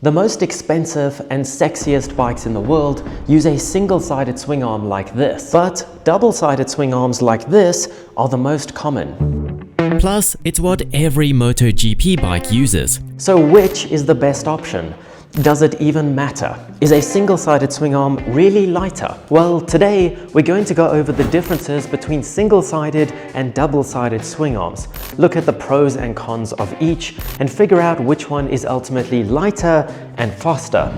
The most expensive and sexiest bikes in the world use a single-sided swing arm like this, but double-sided swing arms like this are the most common. Plus, it's what every MotoGP bike uses. So which is the best option? Does it even matter? Is a single-sided swing arm really lighter? Well, today we're going to go over the differences between single-sided and double-sided swing arms, look at the pros and cons of each, and figure out which one is ultimately lighter and faster.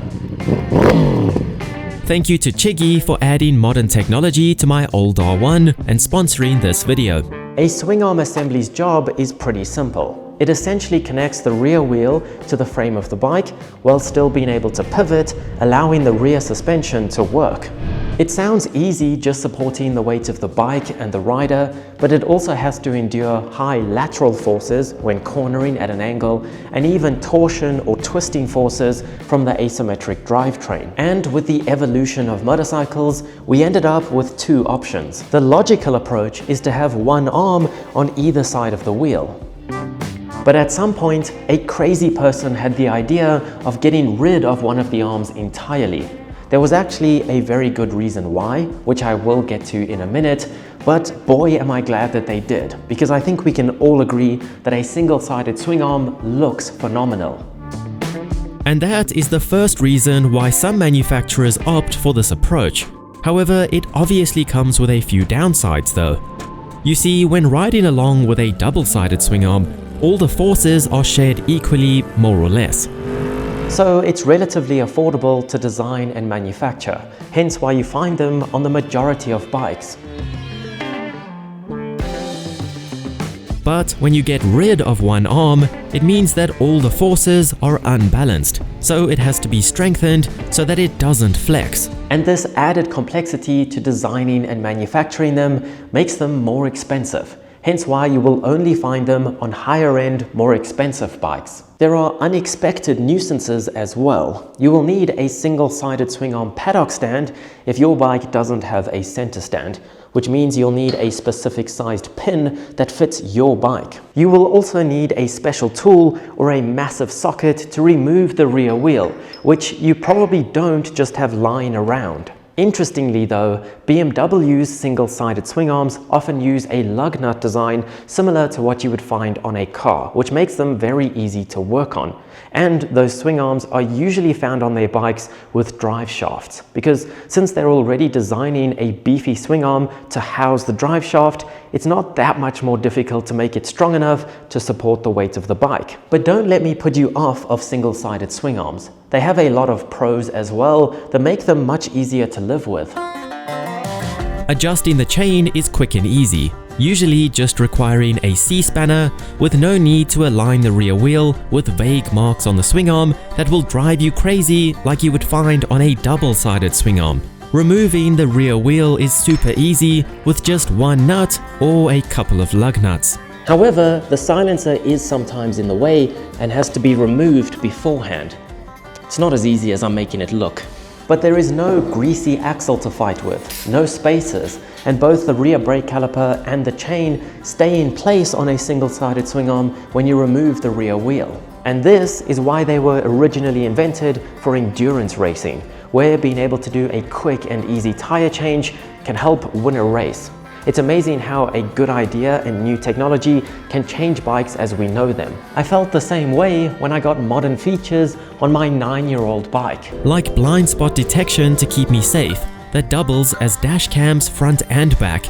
Thank you to Chiggy for adding modern technology to my old R1 and sponsoring this video. A swing arm assembly's job is pretty simple. It essentially connects the rear wheel to the frame of the bike while still being able to pivot, allowing the rear suspension to work. It sounds easy just supporting the weight of the bike and the rider, but it also has to endure high lateral forces when cornering at an angle and even torsion or twisting forces from the asymmetric drivetrain. And with the evolution of motorcycles, we ended up with two options. The logical approach is to have one arm on either side of the wheel. But at some point, a crazy person had the idea of getting rid of one of the arms entirely. There was actually a very good reason why, which I will get to in a minute, but boy am I glad that they did, because I think we can all agree that a single-sided swing arm looks phenomenal. And that is the first reason why some manufacturers opt for this approach. However, it obviously comes with a few downsides though. You see, when riding along with a double-sided swing arm, all the forces are shared equally, more or less. So it's relatively affordable to design and manufacture, hence why you find them on the majority of bikes. But when you get rid of one arm, it means that all the forces are unbalanced, so it has to be strengthened so that it doesn't flex. And this added complexity to designing and manufacturing them makes them more expensive. Hence why you will only find them on higher-end, more expensive bikes. There are unexpected nuisances as well. You will need a single-sided swing arm paddock stand if your bike doesn't have a center stand, which means you'll need a specific sized pin that fits your bike. You will also need a special tool or a massive socket to remove the rear wheel, which you probably don't just have lying around. Interestingly though, BMW's single-sided swing arms often use a lug nut design similar to what you would find on a car, which makes them very easy to work on. And those swing arms are usually found on their bikes with drive shafts, because since they're already designing a beefy swing arm to house the drive shaft, it's not that much more difficult to make it strong enough to support the weight of the bike. But don't let me put you off of single-sided swing arms. They have a lot of pros as well that make them much easier to live with. Adjusting the chain is quick and easy, usually just requiring a C-spanner with no need to align the rear wheel with vague marks on the swing arm that will drive you crazy like you would find on a double-sided swing arm. Removing the rear wheel is super easy with just one nut or a couple of lug nuts. However, the silencer is sometimes in the way and has to be removed beforehand. It's not as easy as I'm making it look. But there is no greasy axle to fight with, no spacers, and both the rear brake caliper and the chain stay in place on a single-sided swing arm when you remove the rear wheel. And this is why they were originally invented for endurance racing, where being able to do a quick and easy tire change can help win a race. It's amazing how a good idea and new technology can change bikes as we know them. I felt the same way when I got modern features on my 9-year-old bike. Like blind spot detection to keep me safe, that doubles as dash cams front and back,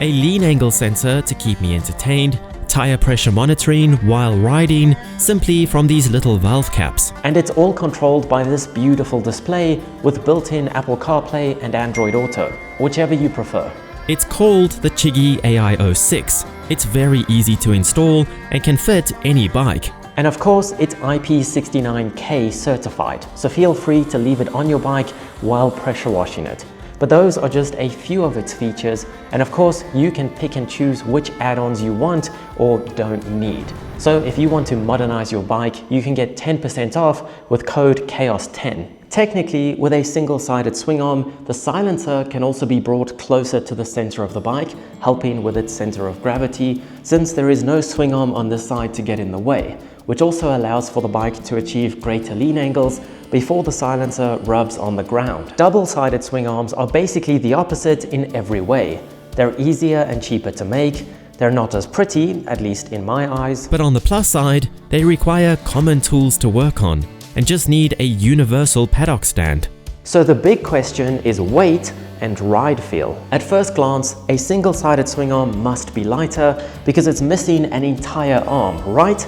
a lean angle sensor to keep me entertained, tire pressure monitoring while riding simply from these little valve caps. And it's all controlled by this beautiful display with built-in Apple CarPlay and Android Auto, whichever you prefer. It's called the Chiggy AI06. It's very easy to install and can fit any bike. And of course, it's IP69K certified, so feel free to leave it on your bike while pressure washing it. But those are just a few of its features, and of course, you can pick and choose which add-ons you want or don't need. So if you want to modernize your bike, you can get 10% off with code CHAOS10. Technically, with a single-sided swing arm, the silencer can also be brought closer to the center of the bike, helping with its center of gravity, since there is no swing arm on this side to get in the way. which also allows for the bike to achieve greater lean angles before the silencer rubs on the ground. Double-sided swing arms are basically the opposite in every way. They're easier and cheaper to make, they're not as pretty, at least in my eyes. But on the plus side, they require common tools to work on and just need a universal paddock stand. So the big question is weight and ride feel. At first glance, a single-sided swing arm must be lighter because it's missing an entire arm, right?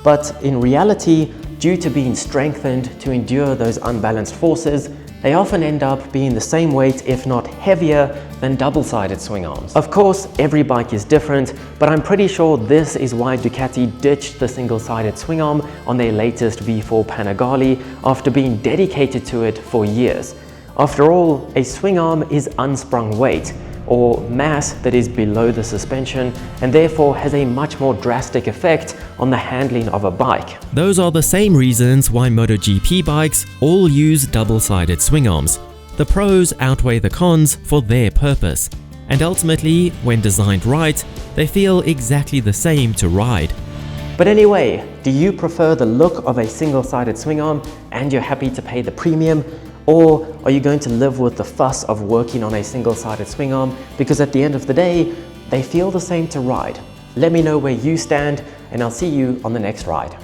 But in reality, due to being strengthened to endure those unbalanced forces, they often end up being the same weight, if not heavier, than double-sided swing arms. Of course, every bike is different, but I'm pretty sure this is why Ducati ditched the single-sided swing arm on their latest V4 Panigale after being dedicated to it for years. After all, a swing arm is unsprung weight, or mass that is below the suspension, and therefore has a much more drastic effect on the handling of a bike. Those are the same reasons why MotoGP bikes all use double-sided swing arms. The pros outweigh the cons for their purpose, and ultimately, when designed right, they feel exactly the same to ride. But anyway, do you prefer the look of a single-sided swing arm and you're happy to pay the premium? Or are you going to live with the fuss of working on a single-sided swing arm because at the end of the day, they feel the same to ride? Let me know where you stand, and I'll see you on the next ride.